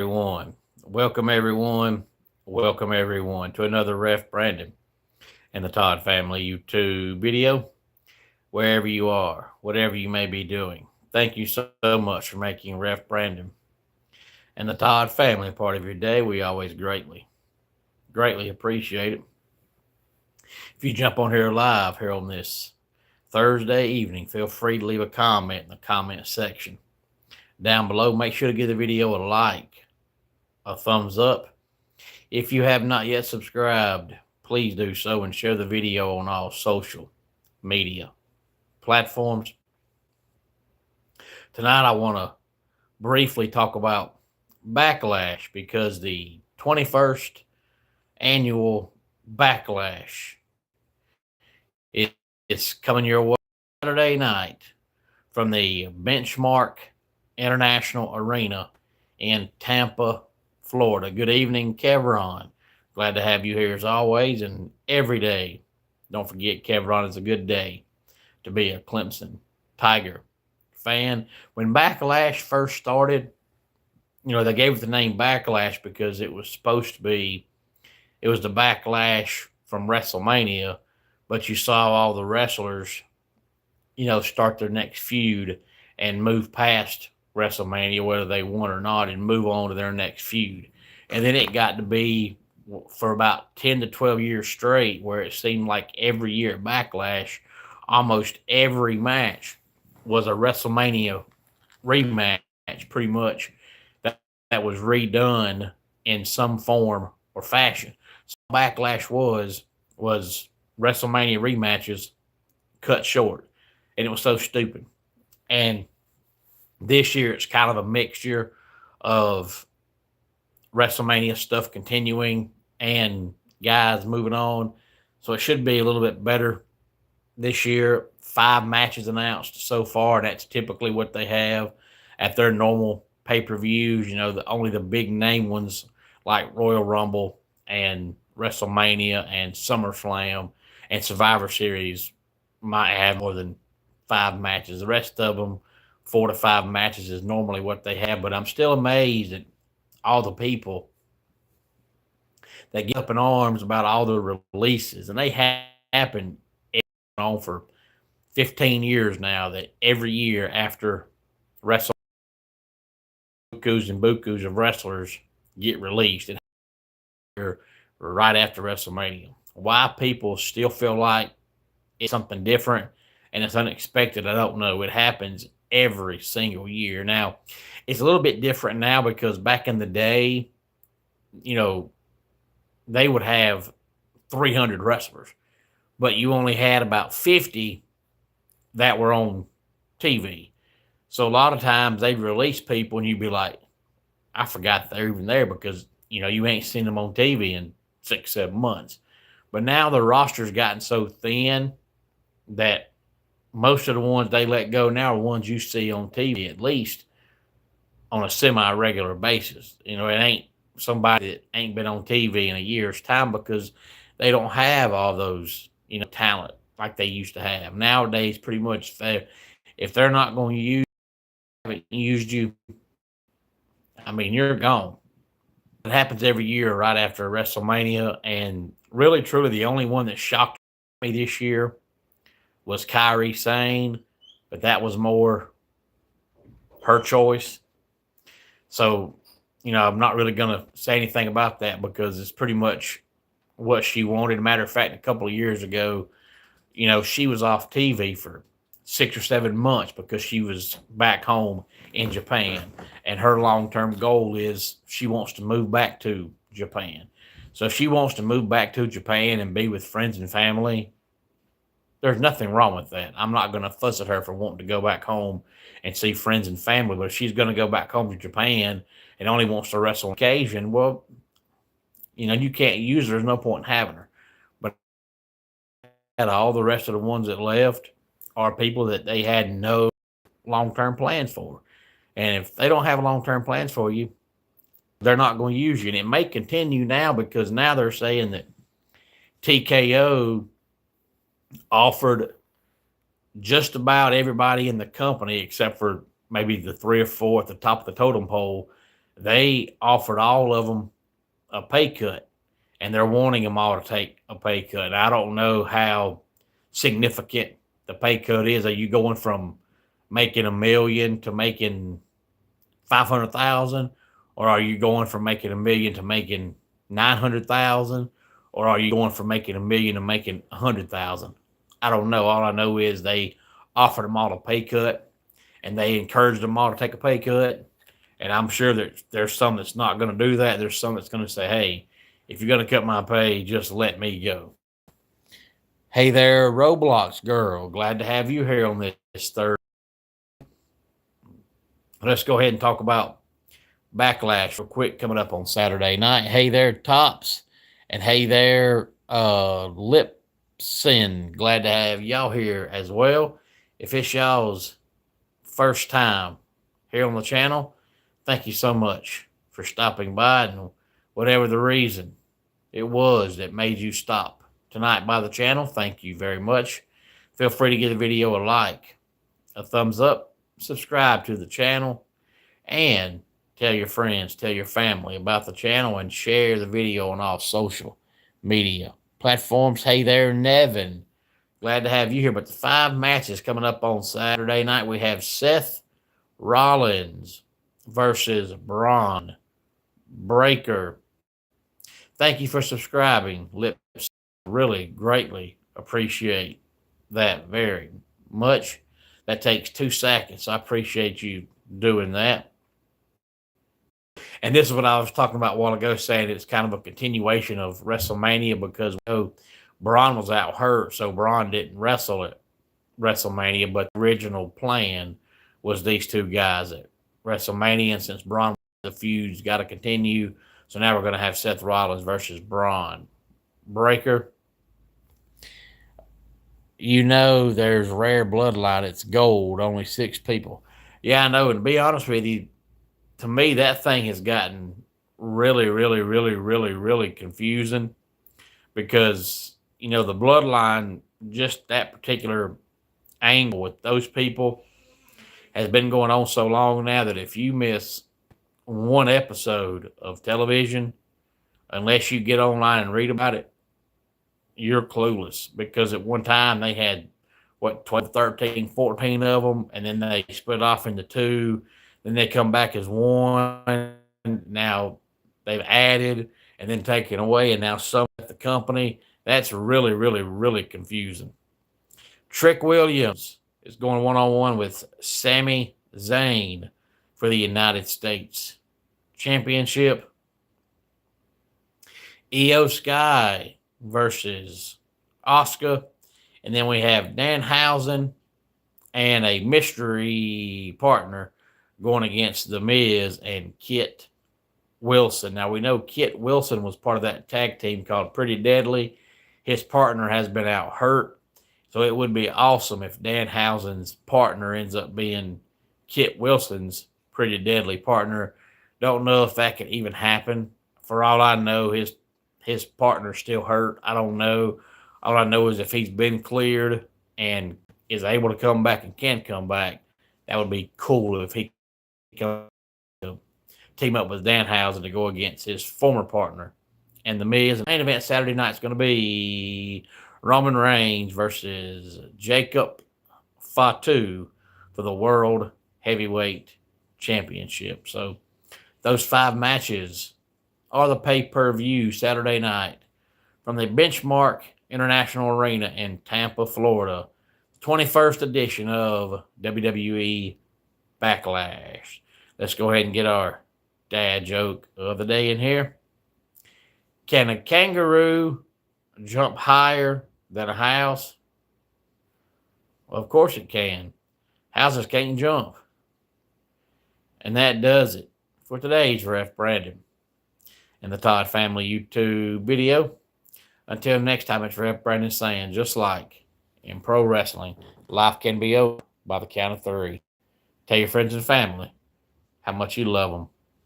everyone. Welcome everyone to another Ref Brandon and the Todd Family YouTube video. Wherever you are, whatever you may be doing, thank you so much for making Ref Brandon and the Todd Family a part of your day. We always greatly appreciate it. If you jump on here live here on this Thursday evening, feel free to leave a comment in the comment section down below. Make sure to give the video a like, a thumbs up. If you have not yet subscribed, please do so and share the video on all social media platforms. Tonight, I want to briefly talk about Backlash because the 21st annual Backlash is coming your way Saturday night from the Benchmark International Arena in Tampa, Florida. Good evening, Kevron. Glad to have you here as always and every day. Don't forget, Kevron, is a good day to be a Clemson Tiger fan. When Backlash first started, they gave it the name Backlash because it was supposed to be, it was the backlash from WrestleMania, but you saw all the wrestlers, start their next feud and move past WrestleMania, whether they won or not, and move on to their next feud. And then it got to be for about 10 to 12 years straight where it seemed like every year at Backlash, almost every match was a WrestleMania rematch, pretty much, that was redone in some form or fashion. So Backlash was WrestleMania rematches cut short, and it was so stupid. And this year it's kind of a mixture of WrestleMania stuff continuing and guys moving on. So it should be a little bit better this year. 5 matches announced so far. That's typically what they have at their normal pay-per-views. Only the big name ones like Royal Rumble and WrestleMania and SummerSlam and Survivor Series might have more than 5 matches. The rest of them, 4 to 5 matches is normally what they have. But I'm still amazed at all the people that get up in arms about all the releases, and they happen on for 15 years now. That every year after WrestleMania, bukus of wrestlers get released, and right after WrestleMania. Why people still feel like it's something different and it's unexpected, I don't know. It happens every single year. Now, it's a little bit different now because back in the day, they would have 300 wrestlers, but you only had about 50 that were on TV. So a lot of times they'd release people and you'd be like, I forgot they're even there because, you ain't seen them on TV in 6, 7 months. But now the roster's gotten so thin that most of the ones they let go now are ones you see on TV at least on a semi-regular basis. It ain't somebody that ain't been on TV in a year's time because they don't have all those, talent like they used to have. Nowadays, pretty much, if they're not going to haven't used you, you're gone. It happens every year right after WrestleMania, and really, truly, the only one that shocked me this year was Kairi Sane, but that was more her choice. So, I'm not really going to say anything about that because it's pretty much what she wanted. As a matter of fact, a couple of years ago, she was off TV for 6 or 7 months because she was back home in Japan. And her long-term goal is she wants to move back to Japan. So if she wants to move back to Japan and be with friends and family, there's nothing wrong with that. I'm not going to fuss at her for wanting to go back home and see friends and family. But if she's going to go back home to Japan and only wants to wrestle on occasion, well, you can't use her. There's no point in having her. But all the rest of the ones that left are people that they had no long-term plans for. And if they don't have long-term plans for you, they're not going to use you. And it may continue now because now they're saying that TKO offered just about everybody in the company, except for maybe the 3 or 4 at the top of the totem pole, they offered all of them a pay cut, and they're wanting them all to take a pay cut. And I don't know how significant the pay cut is. Are you going from making $1 million to making 500,000, or are you going from making $1 million to making 900,000, or are you going from making $1 million to making 100,000? I don't know. All I know is they offered them all a pay cut, and they encouraged them all to take a pay cut. And I'm sure that there's some that's not going to do that. There's some that's going to say, hey, if you're going to cut my pay, just let me go. Hey there, Roblox girl. Glad to have you here on this third. Let's go ahead and talk about Backlash real quick, coming up on Saturday night. Hey there, Tops. And hey there, Lipson. Glad to have y'all here as well. If it's y'all's first time here on the channel, thank you so much for stopping by, and whatever the reason it was that made you stop tonight by the channel, thank you very much. Feel free to give the video a like, a thumbs up, subscribe to the channel, and tell your friends, tell your family about the channel, and share the video on all social media platforms. Hey there, Nevin. Glad to have you here. But the 5 matches coming up on Saturday night, we have Seth Rollins versus Braun Breaker. Thank you for subscribing, Lips. Really greatly appreciate that very much. That takes 2 seconds. I appreciate you doing that. And this is what I was talking about a while ago, saying it's kind of a continuation of WrestleMania, because Braun was out hurt, so Braun didn't wrestle at WrestleMania, but the original plan was these 2 guys at WrestleMania. And since Braun, the feud's got to continue, so now we're going to have Seth Rollins versus Braun Breaker. You know, there's rare bloodline. It's gold. Only 6 people. Yeah, I know. And to be honest with you, to me, that thing has gotten really, really, really, really, really confusing, because, you know, the bloodline, just that particular angle with those people has been going on so long now that if you miss one episode of television, unless you get online and read about it, you're clueless. Because at one time they had, 12, 13, 14 of them, and then they split off into 2. Then they come back as 1. Now they've added and then taken away, and now some at the company. That's really, really, really confusing. Trick Williams is going one-on-one with Sami Zayn for the United States Championship. Io Sky versus Asuka. And then we have Danhausen and a mystery partner going against The Miz and Kit Wilson. Now, we know Kit Wilson was part of that tag team called Pretty Deadly. His partner has been out hurt, so it would be awesome if Danhausen's partner ends up being Kit Wilson's Pretty Deadly partner. Don't know if that could even happen. For all I know, his partner's still hurt. I don't know. All I know is if he's been cleared and is able to come back and can come back, that would be cool if he could team up with Danhausen to go against his former partner. And The Miz. The main event Saturday night is going to be Roman Reigns versus Jacob Fatu for the World Heavyweight Championship. So those 5 matches are the pay-per-view Saturday night from the Benchmark International Arena in Tampa, Florida. 21st edition of WWE Backlash. Let's go ahead and get our dad joke of the day in here. Can a kangaroo jump higher than a house? Well, of course it can. Houses can't jump. And that does it for today's Ref Brandon and the Todd Family YouTube video. Until next time, it's Ref Brandon saying, just like in pro wrestling, life can be over by the count of 3. Tell your friends and family how much you love them.